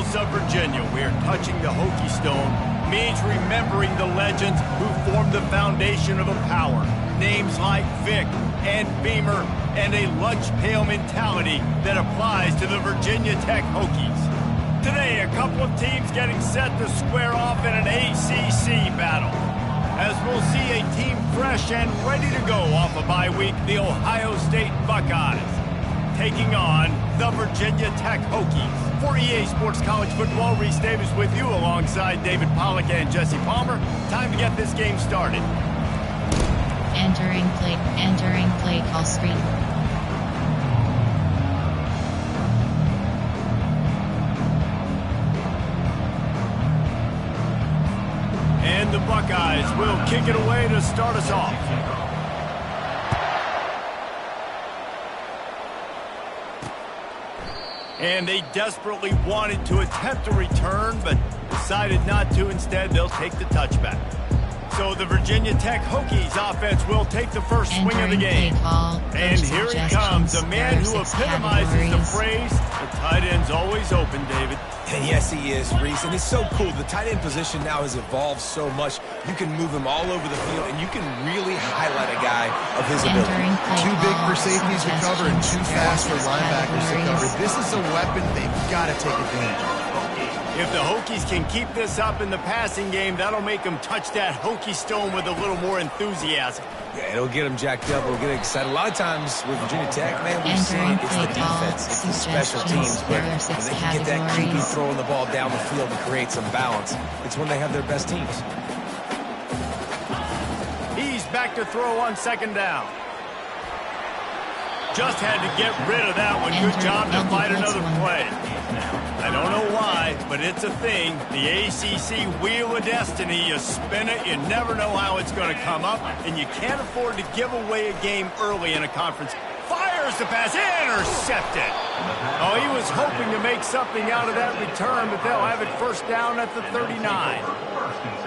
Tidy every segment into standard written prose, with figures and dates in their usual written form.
Eagles of Virginia. We are touching the Hokie Stone. Means remembering the legends who formed the foundation of a power. Names like Vic and Beamer and a lunch pail mentality that applies to the Virginia Tech Hokies. Today, a couple of teams getting set to square off in an ACC battle. As we'll see a team fresh and ready to go off a bye week, the Ohio State Buckeyes, taking on the Virginia Tech Hokies. For EA Sports College Football, Reese Davis with you alongside David Pollack and Jesse Palmer. Time to get this game started. Entering play call screen. And the Buckeyes will kick it away to start us off. And they desperately wanted to attempt a return, but decided not to. Instead, they'll take the touchback. So the Virginia Tech Hokies offense will take the first swing of the game. And here he comes, a man who epitomizes the phrase, the tight end's always open, David. And yes, he is, Reese. And it's so cool. The tight end position now has evolved so much. You can move him all over the field, and you can really highlight a guy of his ability. Too big for safeties to cover and too fast for linebackers to cover. This is a weapon they've got to take advantage of. If the Hokies can keep this up in the passing game, that'll make them touch that Hokie Stone with a little more enthusiasm. Yeah, it'll get them jacked up. It'll get excited. A lot of times with Virginia Tech, man, we've seen it's the defense, it's the special teams. But when they can get that QB throwing the ball down the field to create some balance, it's when they have their best teams. He's back to throw on second down. Just had to get rid of that one. Good job to fight another play. I don't know why, but it's a thing. The ACC Wheel of Destiny, you spin it, you never know how it's going to come up, and you can't afford to give away a game early in a conference. Fires the pass, intercepted. Oh, he was hoping to make something out of that return, but they'll have it first down at the 39.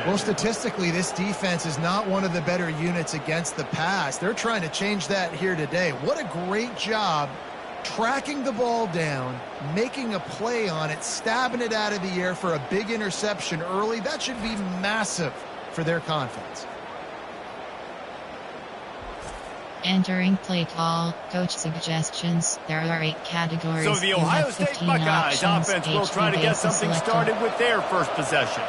Well, statistically, this defense is not one of the better units against the pass. They're trying to change that here today. What a great job tracking the ball down, making a play on it, stabbing it out of the air for a big interception early. That should be massive for their confidence. Entering play call, coach suggestions. There are 8 categories. So the Ohio State Buckeyes offense will try to get something started with their first possession.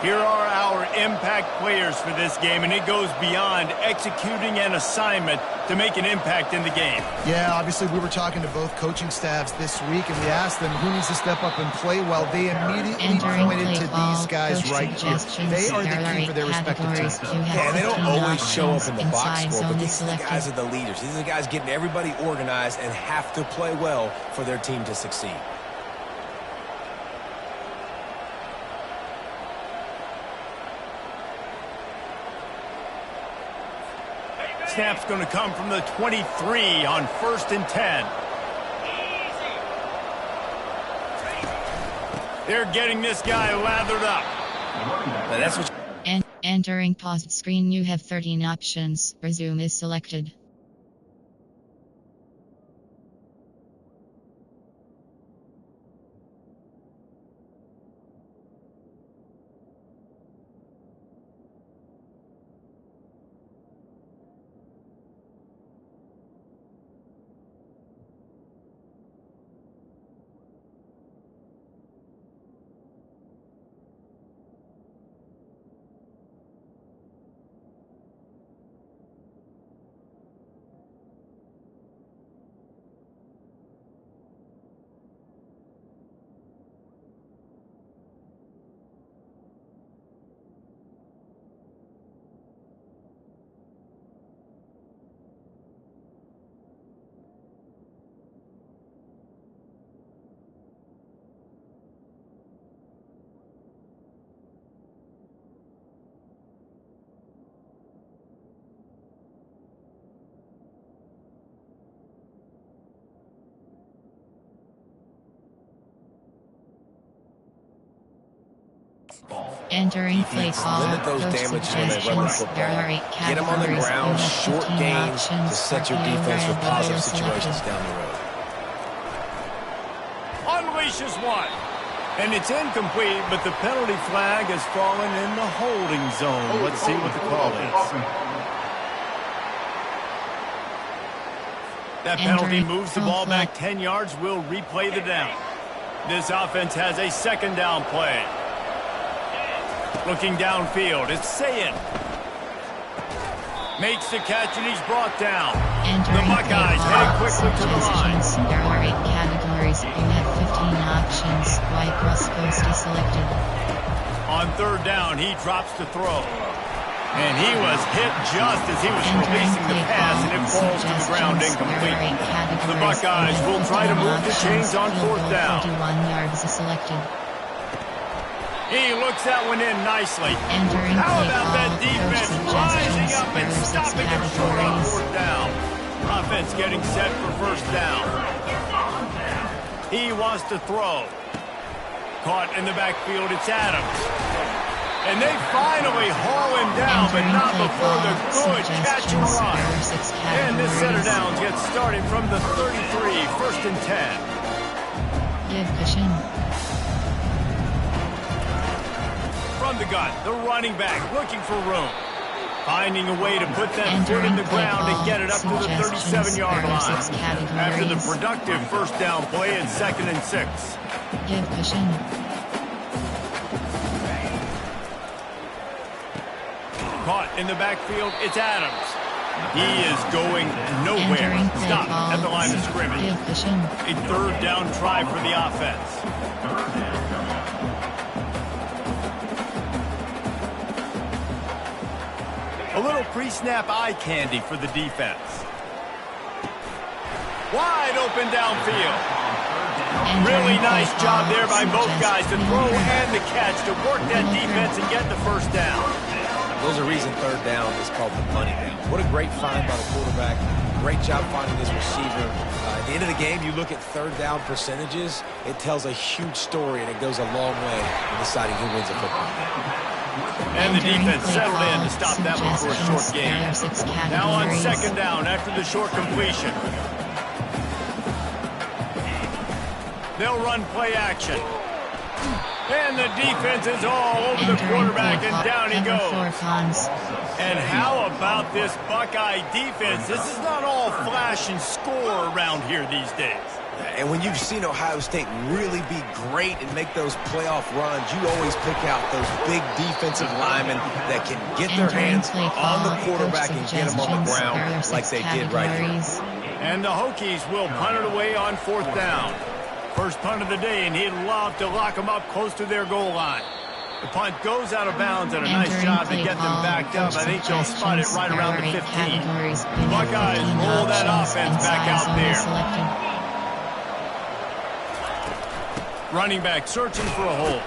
Here are our impact players for this game, and it goes beyond executing an assignment to make an impact in the game. Yeah, obviously we were talking to both coaching staffs this week, and we asked them who needs to step up and play well. They immediately pointed to these guys right here. They are the key for their respective teams. Yeah, and they don't always show up in the box score, but these are the guys are the leaders. These are the guys getting everybody organized and have to play well for their team to succeed. Snap's going to come from the 23 on 1st and 10. They're getting this guy lathered up. Now that's what. And entering paused screen, you have 13 options. Resume is selected. Entering play call, limit those damage when they run the football. Get them on the ground, short gains to set your defense for positive situations down the road. Unleashes one. And it's incomplete, but the penalty flag has fallen in the holding zone. Let's see what the call is. That penalty moves the ball back 10 yards. We'll replay the down. This offense has a second down play. Looking downfield, it's Sayin. Makes the catch, and he's brought down. The Buckeyes head quickly to the line. There are 8 categories. You have 15 options. White cross goes deselected. On third down, he drops the throw. And he was hit just as he was releasing the pass, and it falls to the ground incomplete. The Buckeyes will try to move the chains on fourth down. 41 yards is selected. He looks that one in nicely. How about that defense rising up and stopping him short on fourth down? Offense getting set for first down. He wants to throw. Caught in the backfield, it's Adams. And they finally haul him down, but not before the good catch and run. And this center down gets started from the 33, first and 10. Give cushion. From the gun, the running back looking for room. Finding a way to put that foot in the ground and get it up to the 37-yard line. After the productive first down play, it's 2nd and 6. Give cushion. Caught in the backfield, it's Adams. He is going nowhere. Stop at the line of scrimmage. A third down try for the offense. A little pre-snap eye candy for the defense. Wide open downfield. Really nice job there by both guys to throw and the catch to work that defense and get the first down. There's a reason third down is called the money down. What a great find by the quarterback. Great job finding his receiver. At the end of the game, you look at third down percentages, it tells a huge story, and it goes a long way in deciding who wins a football game. And the defense settled in to stop that one for a short gain. Now on second down after the short completion. They'll run play action. And the defense is all over the quarterback, and down he goes. And how about this Buckeye defense? This is not all flash and score around here these days. And when you've seen Ohio State really be great and make those playoff runs, you always pick out those big defensive linemen that can get their hands on the quarterback and get them on the ground like they did right here. And the Hokies will punt it away on fourth down. First punt of the day, and he'd love to lock them up close to their goal line. The punt goes out of bounds, and a nice job to get them backed up. I think they'll spot it right around the 15. The Buckeyes roll that offense back out there. Running back searching for a hole.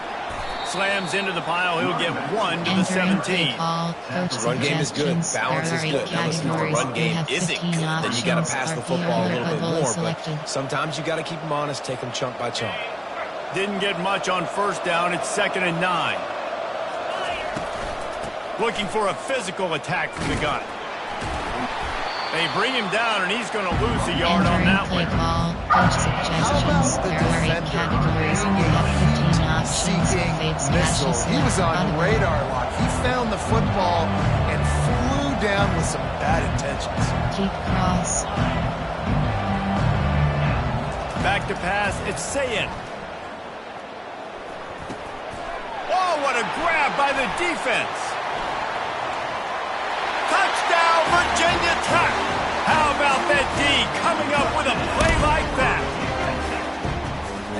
Slams into the pile. He'll get 1 to the 17. The run game is good. Balance is good. Now listen, if the run game isn't good, then you got to pass the football a little bit more. But sometimes you got to keep them honest, take them chunk by chunk. Didn't get much on first down. It's 2nd and 9. Looking for a physical attack from the gun. They bring him down, and he's going to lose a yard on that one. How about the defender seeking missile? He was on radar lock. He found the football and flew down with some bad intentions. Deep cross. Back to pass. It's Sayin. Oh, what a grab by the defense. Touchdown, Virginia Tech. How about that D coming up with a play like that?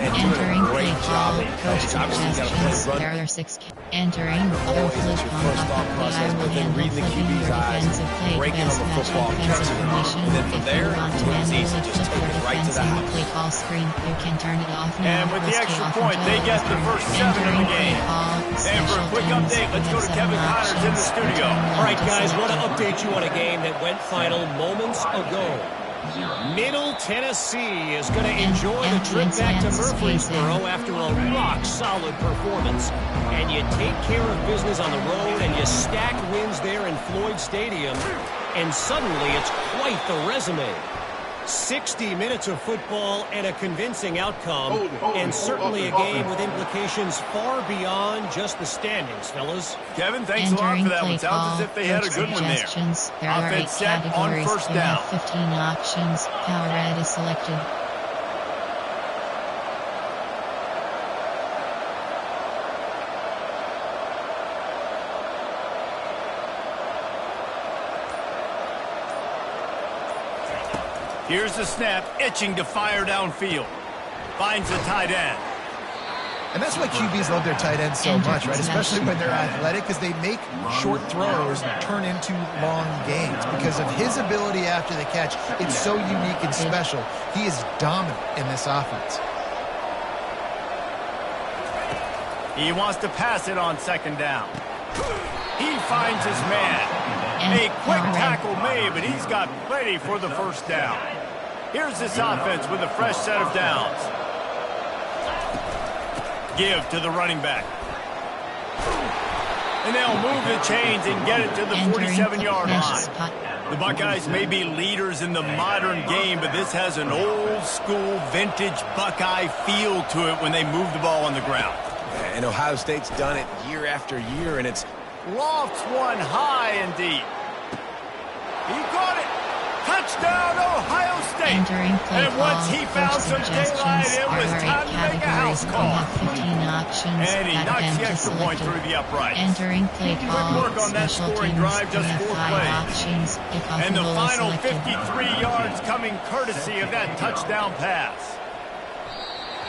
And doing a great job. Obviously, got to play run. There are 6. Entering. Always is your first thought process, but then reading the QB's eyes, breaking on the football, catching it, and then from there, it's easy. Just take it right to the house. You can turn it off now. And with the extra point, they get the first 7 of the game. And for a quick update, let's go to Kevin Connors in the studio. All right, guys, want to update you on a game that went final moments ago. Middle Tennessee is going to enjoy the trip back to Murfreesboro after a rock-solid performance. And you take care of business on the road, and you stack wins there in Floyd Stadium, and suddenly it's quite the resume. 60 minutes of football and a convincing outcome, and certainly a game with implications far beyond just the standings, fellas. Kevin, thanks a lot for that one. Sounds as if they had a good one there. There are 8 Offense set on categories. first You down. have 15 options. Power red is selected. Here's the snap, itching to fire downfield. Finds the tight end. And that's why QBs love their tight ends so much, right? Especially when they're athletic, because they make short throws turn into long gains. Because of his ability after the catch, it's so unique and special. He is dominant in this offense. He wants to pass it on second down. He finds his man. A quick tackle made, but he's got plenty for the first down. Here's this offense with a fresh set of downs. Give to the running back. And they'll move the chains and get it to the 47-yard line. The Buckeyes may be leaders in the modern game, but this has an old-school, vintage Buckeye feel to it when they move the ball on the ground. And Ohio State's done it year after year, and it's Lofts one high and deep. He got it. Touchdown, Ohio State. And once he found some daylight, it was time to make a house call. And he knocks the extra point through the uprights. Entering play Good call. work on that scoring drive, just 4 plays. And the final 53 yards coming courtesy of that touchdown pass.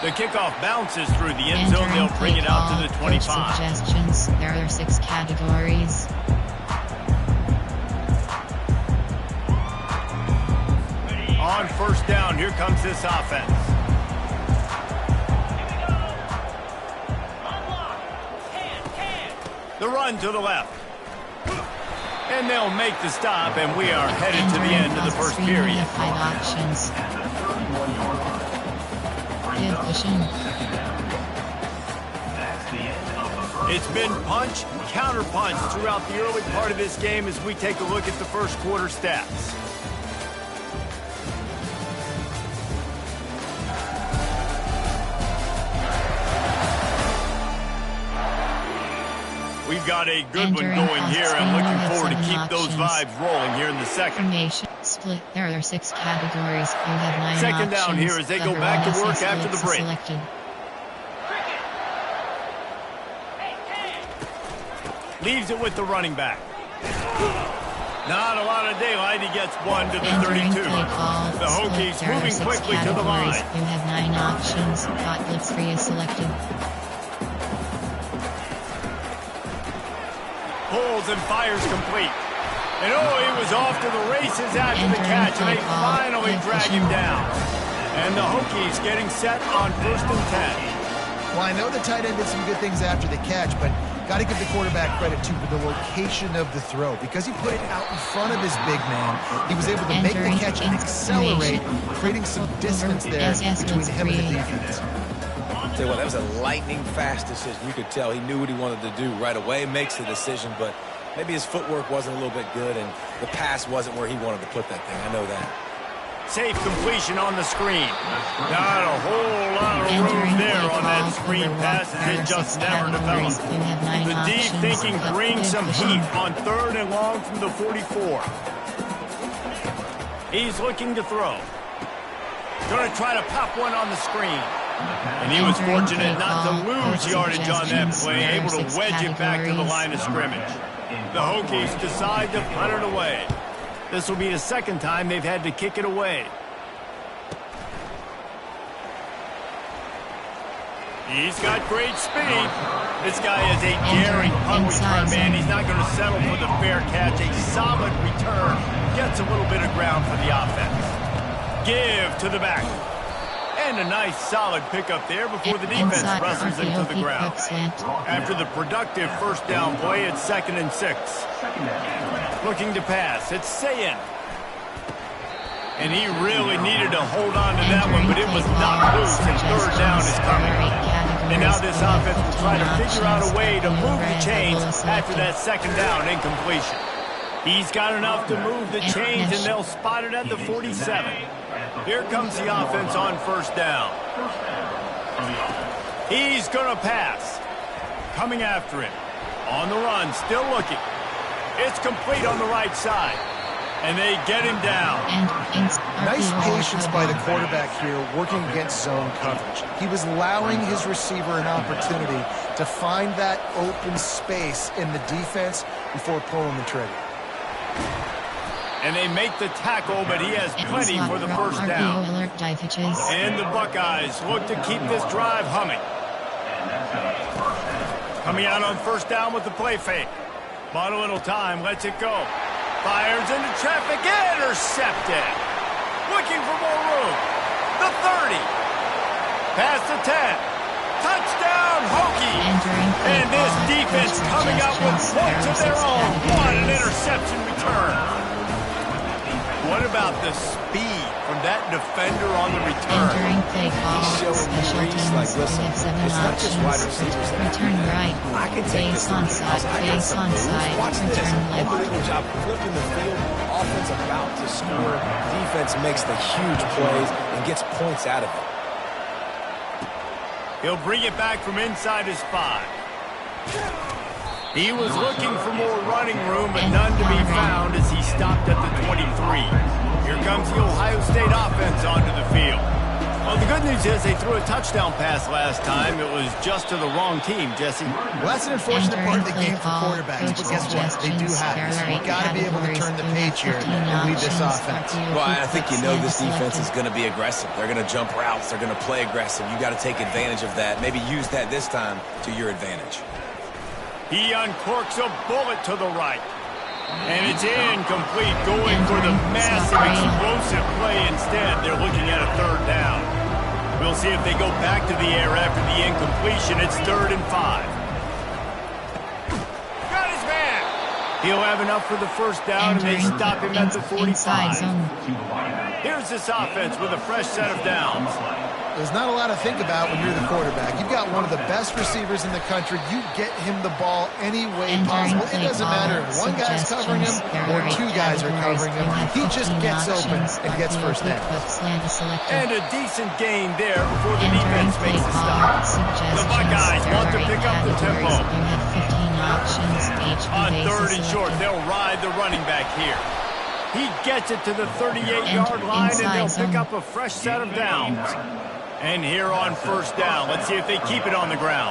The kickoff bounces through the end zone. They'll bring it out to the 25. Suggestions. There are 6 categories. On first down, here comes this offense. The run to the left. And they'll make the stop, and we are headed to the end of the first period. 5 options. It's been punch, counter punch throughout the early part of this game as we take a look at the first quarter stats. We've got a good one going here. I'm looking forward to keep those vibes rolling here in the second. Formation split. There are 6 categories. You have 9 Second options. down here as they go back to work after the break. Selected. Leaves it with the running back. Not a lot of daylight. He gets one to the 32. The Hokies moving quickly to the line. You have 9 options. Hot blitz 3 is selected. Pulls and fires complete. And oh, he was off to the races after the catch, and they finally drag him down. And the Hokies getting set on 1st and 10. Well, I know the tight end did some good things after the catch, but got to give the quarterback credit, too, for the location of the throw. Because he put it out in front of his big man, he was able to make the catch and accelerate, creating some distance there between him and the defense. I'll tell you what, that was a lightning-fast decision. You could tell he knew what he wanted to do right away, makes the decision, but maybe his footwork wasn't a little bit good, and the pass wasn't where he wanted to put that thing. I know that. Safe completion on the screen. Not a whole lot of room there on that screen pass as it just never developed. The deep thinking brings some heat on 3rd and long from the 44. He's looking to throw. Going to try to pop one on the screen. And he was fortunate not to lose yardage on that play, able to wedge it back to the line of scrimmage. The Hokies decide to punt it away. This will be the second time they've had to kick it away. He's got great speed. This guy is a daring punt return man. He's not going to settle for the fair catch. A solid return. Gets a little bit of ground for the offense. Give to the back. And a nice solid pickup there before the defense wrestles him to the ground. After the productive first down play, it's 2nd and 6. Looking to pass. It's Sayin. And he really needed to hold on to that one, but it was not loose, and 3rd down is coming. And now this offense will try to figure out a way to move the chains after that 2nd down incompletion. He's got enough to move the chains, and they'll spot it at the 47. Here comes the offense on first down. He's going to pass. Coming after him. On the run, still looking. It's complete on the right side. And they get him down. Nice patience by the quarterback here, working against zone coverage. He was allowing his receiver an opportunity to find that open space in the defense before pulling the trigger. And they make the tackle, but he has plenty for the first down. And the Buckeyes look to keep this drive humming. Coming out on first down with the play fake. Bought a little time, lets it go. Fires into traffic, intercepted. Looking for more room. The 30. Past the 10. Touchdown, Hokie. And this defense coming up with points of their own. What an interception return. What about the speed from that defender on the return? He's showing Maurice, like, listen, it's not just wide receivers. Return right. I can take this on side. Base on side. Watch this. Return left. Unbelievable job flipping the field. Offense about to score. Defense makes the huge plays and gets points out of it. He'll bring it back from inside his 5. He was looking for more running room, but none to be found as he stopped at the 23. Here comes the Ohio State offense onto the field. Well, the good news is they threw a touchdown pass last time. It was just to the wrong team, Jesse. Well, that's an unfortunate part of the game for quarterbacks, but guess what? They do have this. You've got to be able to turn the page here and lead this offense. Well, I think you know this defense is going to be aggressive. They're going to jump routes. They're going to play aggressive. You got to take advantage of that. Maybe use that this time to your advantage. He uncorks a bullet to the right. And it's incomplete, going for the massive explosive play instead. They're looking at a third down. We'll see if they go back to the air after the incompletion. It's 3rd and 5. Got his man. He'll have enough for the first down, and they stop him at the 45. Here's this offense with a fresh set of downs. There's not a lot to think about when you're the quarterback. You've got one of the best receivers in the country. You get him the ball any way possible. It doesn't matter if one guy's covering him or 2 guys are covering him. He just gets open and gets first down. And a decent gain there before the defense makes a stop. The Buckeyes want to pick up the tempo. On 3rd and short, they'll ride the running back here. He gets it to the 38-yard line, and they'll pick up a fresh set of downs. And here on first down, let's see if they keep it on the ground.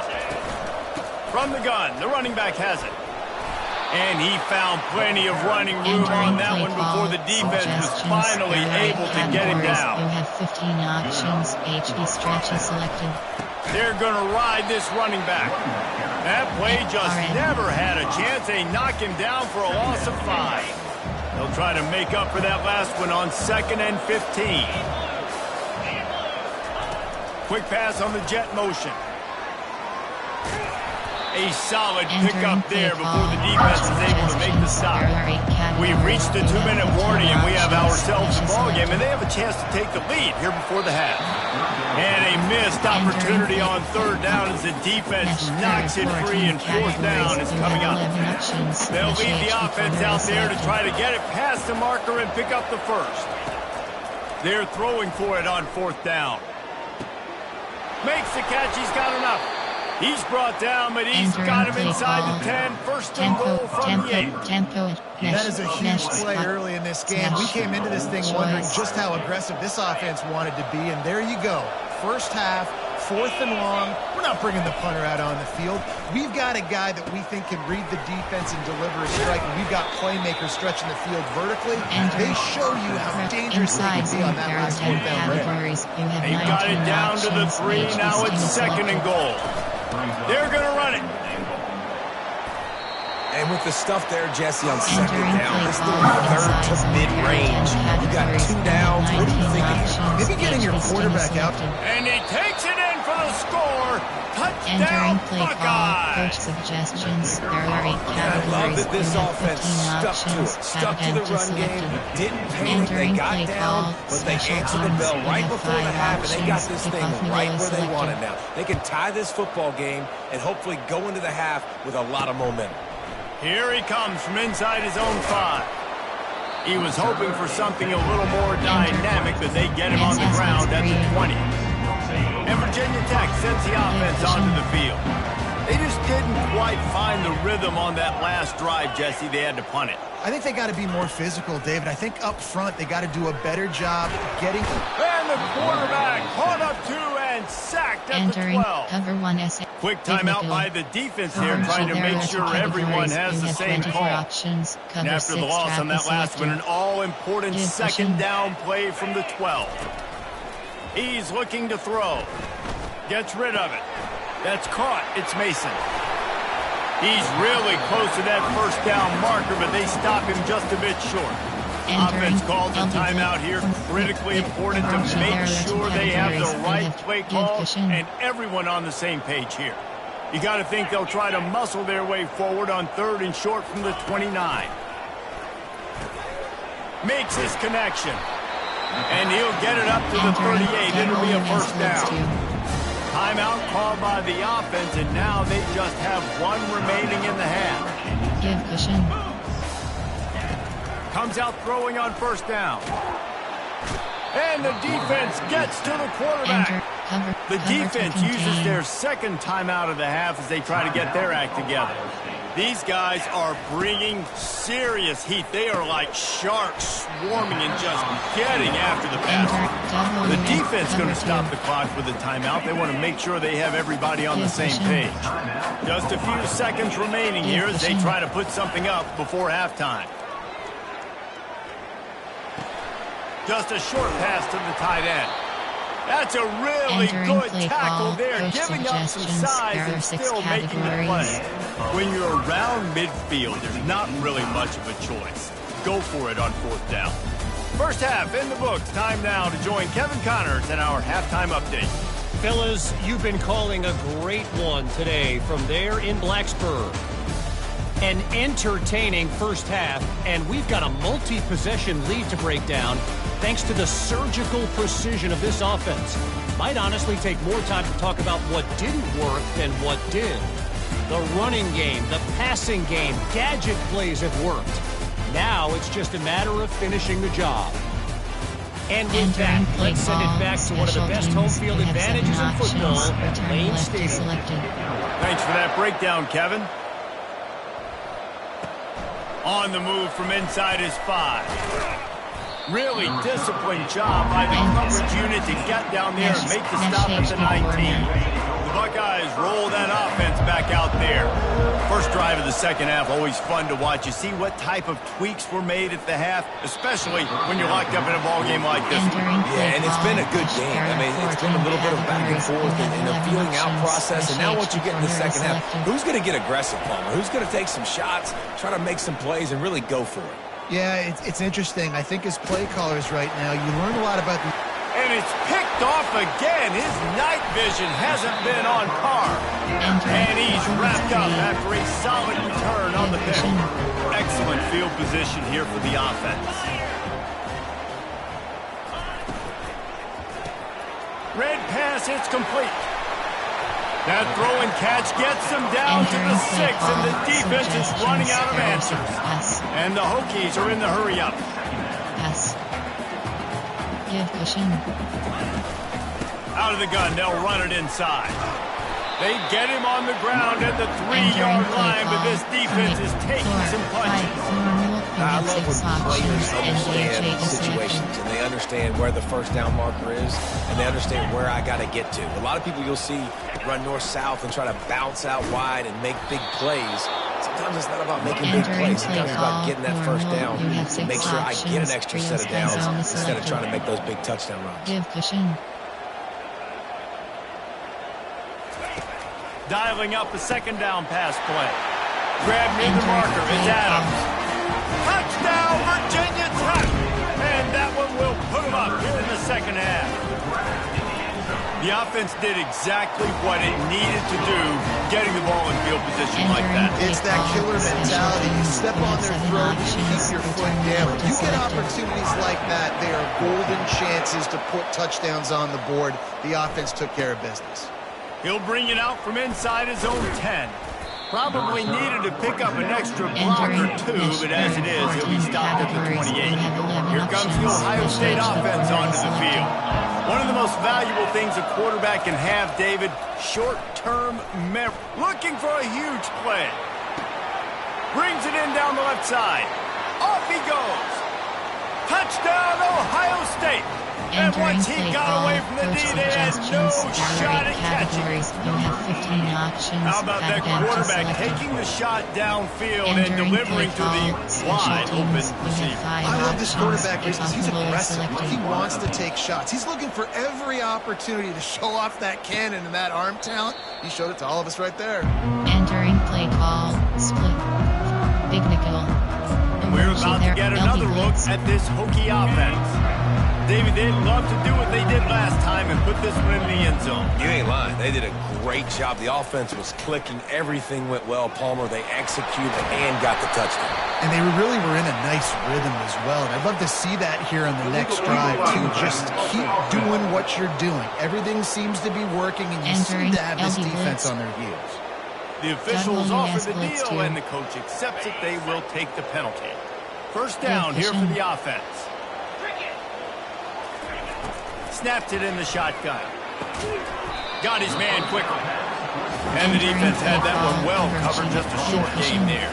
From the gun, the running back has it. And he found plenty of running room on that one before the defense was finally able to get him down. You have 15 options. HB stretch is selected. They're going to ride this running back. That play just never had a chance. They knock him down for a loss of 5. They'll try to make up for that last one on 2nd and 15. Quick pass on the jet motion. A solid pickup there before the defense is able to make the stop. We've reached the 2-minute warning, and we have ourselves a ball game, and they have a chance to take the lead here before the half. And a missed opportunity on 3rd down as the defense knocks it free, and 4th down is coming up. They'll lead the offense out there to try to get it past the marker and pick up the first. They're throwing for it on 4th down. Makes the catch. He's got enough. He's brought down, but he's got him inside the 10. First and goal from the 8. That is a huge play early in this game. We came into this thing wondering just how aggressive this offense wanted to be, and there you go. First half, 4th and long. We're not bringing the punter out on the field. We've got a guy that we think can read the defense and deliver a strike. We've got playmakers stretching the field vertically. They show you how dangerous they can be on that last 4th down run. They got it down to the 3. Now it's 2nd and goal. They're going to run it. And with the stuff there, Jesse, on 2nd down, this thing 3rd to mid-range. You got 2 downs. What are you thinking? Maybe getting your quarterback out. And he takes it in for the score. Touchdown, Buckeyes. Suggestions. There are 8 categories. I love that this offense stuck to it. Stuck to the run game. Didn't panic. They got down, but they answered the bell right before the half, and they got this thing right where they want it now. They can tie this football game and hopefully go into the half with a lot of momentum. Here he comes from inside his own 5. He was hoping for something a little more dynamic, but they get him on the ground at the 20. And Virginia Tech sends the offense onto the field. They just didn't quite find the rhythm on that last drive, Jesse. They had to punt it. I think they got to be more physical, David. I think up front they got to do a better job getting... And the quarterback caught up to and sacked at the 12. Cover 1 Quick timeout by the defense here, trying to make sure everyone has the same call. Options. And after the loss on that last one, an all-important second down play from the 12. He's looking to throw. Gets rid of it. That's caught. It's Mason. He's really close to that first down marker, but they stop him just a bit short. Offense calls a timeout here. Critically important to make sure they have the right play call and everyone on the same page here. You got to think they'll try to muscle their way forward on 3rd and short from the 29. Makes his connection. And he'll get it up to the 38. It'll be a first down. Timeout called by the offense, and now they just have one remaining in the half. Give cushion. Comes out throwing on first down. And the defense gets to the quarterback. The defense uses their second timeout of the half as they try to get their act together. These guys are bringing serious heat. They are like sharks swarming and just getting after the passer. The defense is going to stop the clock with a timeout. They want to make sure they have everybody on the same page. Just a few seconds remaining here as they try to put something up before halftime. Just a short pass to the tight end. That's a really good tackle there, giving up some size and still making the play. When you're around midfield, there's not really much of a choice. Go for it on 4th down. First half in the books. Time now to join Kevin Connors in our halftime update. Fellas, you've been calling a great one today from there in Blacksburg. An entertaining first half, and we've got a multi-possession lead to break down thanks to the surgical precision of this offense. Might honestly take more time to talk about what didn't work than what did. The running game, the passing game, gadget plays have worked. Now it's just a matter of finishing the job. And with that, let's send it back to one of the best home field advantages in football, Lane Stadium. Thanks for that breakdown, Kevin. On the move from inside his 5. Really disciplined job by the coverage unit to get down there and make the stop at the 19. The Buckeyes roll that offense back out there. First drive of the second half, always fun to watch. You see what type of tweaks were made at the half, especially when you're locked up in a ball game like this one. Yeah, and it's been a good game. I mean, it's been a little bit of back and forth and a feeling out process. And now once you get in the second half, who's going to get aggressive, Palmer? Who's going to take some shots, try to make some plays, and really go for it? Yeah, it's interesting. I think as play callers right now, you learn a lot about the... And it's picked off again. His night vision hasn't been on par. And he's wrapped up after a solid return on the pick. Excellent field position here for the offense. Red pass, it's complete. That throw and catch gets them down to the 6, and the defense is running out of answers. And the Hokies are in the hurry-up. Pass. Give cushion. Out of the gun, they'll run it inside. They get him on the ground at the 3-yard line, but this defense is taking some punches. I love when players understand situations and they understand where the first down marker is and they understand where I got to get to. A lot of people you'll see run north-south and try to bounce out wide and make big plays. Sometimes it's not about making big plays. Sometimes it's about getting that first down and make sure I get an extra set of downs instead of trying to make those big touchdown runs. Give cushion. Dialing up a second down pass play. Grab near the marker. It's Adams. Touchdown, Virginia Tech! And that one will put them up here in the second half. The offense did exactly what it needed to do, getting the ball in field position like that. It's that killer mentality. You step on their throat, you keep your foot down. When you get opportunities like that, they are golden chances to put touchdowns on the board. The offense took care of business. He'll bring it out from inside his own 10. Probably needed to pick up an extra block or two, but as it is, he'll be stopped at the 28. Here comes the Ohio State offense onto the field. One of the most valuable things a quarterback can have, David, short-term memory. Looking for a huge play. Brings it in down the left side. Off he goes. Touchdown, Ohio State. And once he got away from the D, they had no shot at catching. You have 15 options. How about that quarterback taking the shot downfield and delivering to the wide open receiver? I love this quarterback because he's aggressive. He wants to take shots. He's looking for every opportunity to show off that cannon and that arm talent. He showed it to all of us right there. Entering play call, split, big nickel. We're about to get another look at this Hokie offense. David, they'd love to do what they did last time and put this one in the end zone. You ain't lying. They did a great job. The offense was clicking. Everything went well. Palmer, they executed and got the touchdown. And they really were in a nice rhythm as well. And I'd love to see that here on the next drive, too. Just keep doing what you're doing. Everything seems to be working, and you seem to have this defense on their heels. The officials offer the deal, and the coach accepts it. They will take the penalty. First down here for the offense. Snapped it in the shotgun. Got his man quickly. And the defense had that one well covered. Just a short gain there.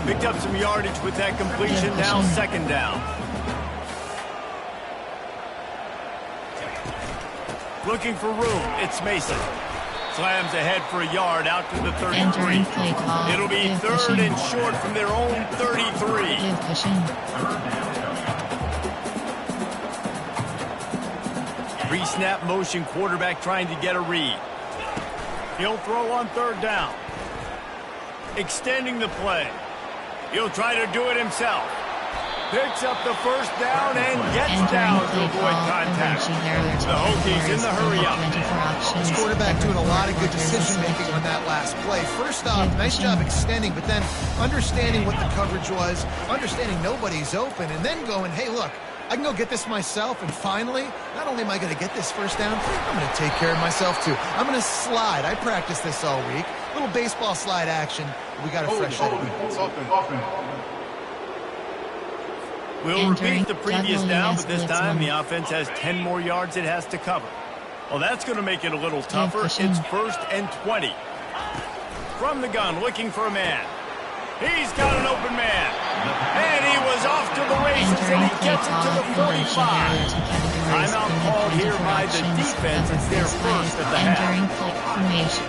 Picked up some yardage with that completion. Now second down. Looking for room. It's Mason. Slams ahead for a yard out to the 33. It'll be third and short from their own 33. Pre-snap motion, quarterback trying to get a read. He'll throw on third down. Extending the play. He'll try to do it himself. Picks up the first down and gets down to avoid contact. The Hokies in the hurry-up. This quarterback doing a lot of good decision-making on that last play. First off, nice job extending, but then understanding what the coverage was, understanding nobody's open, and then going, hey, look, I can go get this myself, and finally, not only am I going to get this first down, I'm going to take care of myself, too. I'm going to slide. I practiced this all week. Little baseball slide action. We got a fresh set of defense. We'll repeat the previous down, but this time the offense has 10 more yards it has to cover. Well, that's going to make it a little tougher. It's first and 20. From the gun, looking for a man. He's got an open man. And he was off to the races, and he gets it to the 45. Timeout called here by the defense. It's their first at the half. Entering play formation.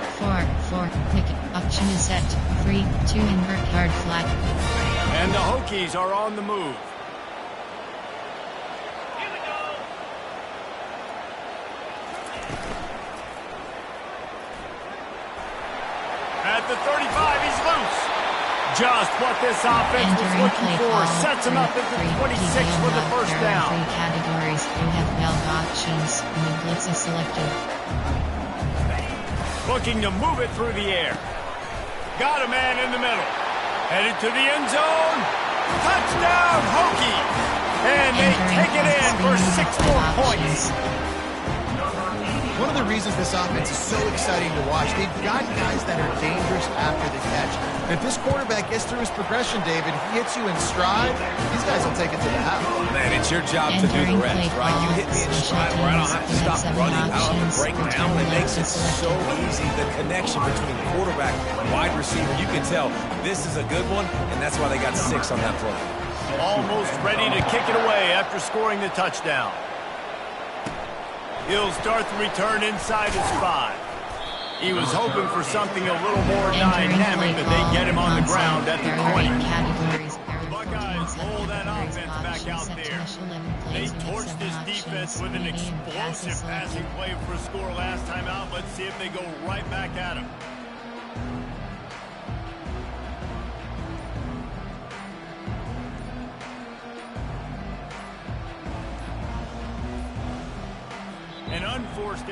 4-4. Pick option is set. 3-2 invert yard flat. And the Hokies are on the move. At the 35, he's loose. Just what this offense was looking for. Sets him up at the 26 for the first down. Three categories. You have valve options, and the blitz is selected. Looking to move it through the air. Got a man in the middle. Headed to the end zone. Touchdown, Hokie. And they take it in for 6 more points. One of the reasons this offense is so exciting to watch, they've got guys that are dangerous after the catch. And if this quarterback gets through his progression, David, if he hits you in stride, these guys will take it to the house. Man, it's your job to do the rest, right? You hit me in stride where I don't have to stop running, I don't have to break down. It makes it so easy, the connection between quarterback and wide receiver. You can tell this is a good one, and that's why they got 6 on that play. Almost ready to kick it away after scoring the touchdown. He'll start the return inside his 5. He was hoping for something a little more dynamic, but they get him on the ground at the 20. The Buckeyes hold that offense back out there. They torched this defense with an explosive passing play for a score last time out. Let's see if they go right back at him. An unforced